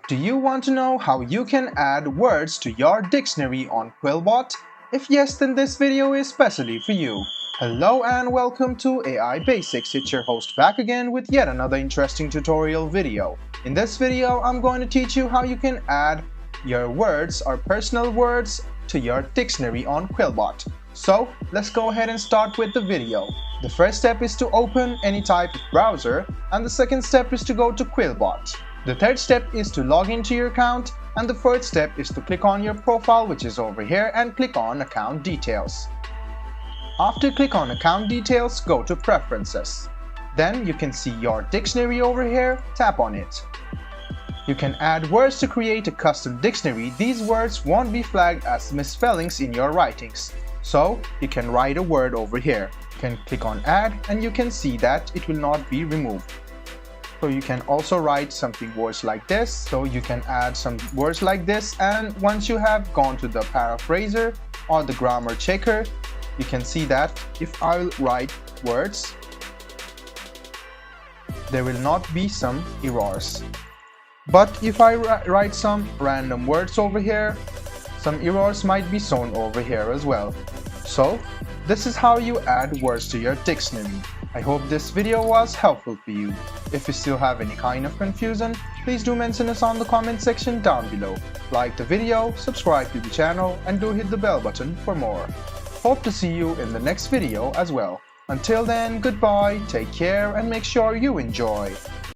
Do you want to know how you can add words to your dictionary on QuillBot? If yes, then this video is specially for you. Hello and welcome to AI Basics. It's your host back again with yet another interesting tutorial video. In this video, I'm going to teach you how you can add your words or personal words to your dictionary on QuillBot. So let's go ahead and start with the video. The first step is to open any type of browser, and the second step is to go to QuillBot. The third step is to log into your account, and the fourth step is to click on your profile, which is over here, and click on account details. After click on account details, go to preferences. Then you can see your dictionary over here, tap on it. You can add words to create a custom dictionary. These words won't be flagged as misspellings in your writings. So you can write a word over here. You can click on add and you can see that it will not be removed. So you can also write something words like this. So you can add some words like this, and once you have gone to the paraphraser or the grammar checker, you can see that if I write words, there will not be some errors. But if I write some random words over here, some errors might be shown over here as well. So this is how you add words to your dictionary. I hope this video was helpful for you. If you still have any kind of confusion, please do mention us on the comment section down below. Like the video, subscribe to the channel, and do hit the bell button for more. Hope to see you in the next video as well. Until then, goodbye, take care, and make sure you enjoy.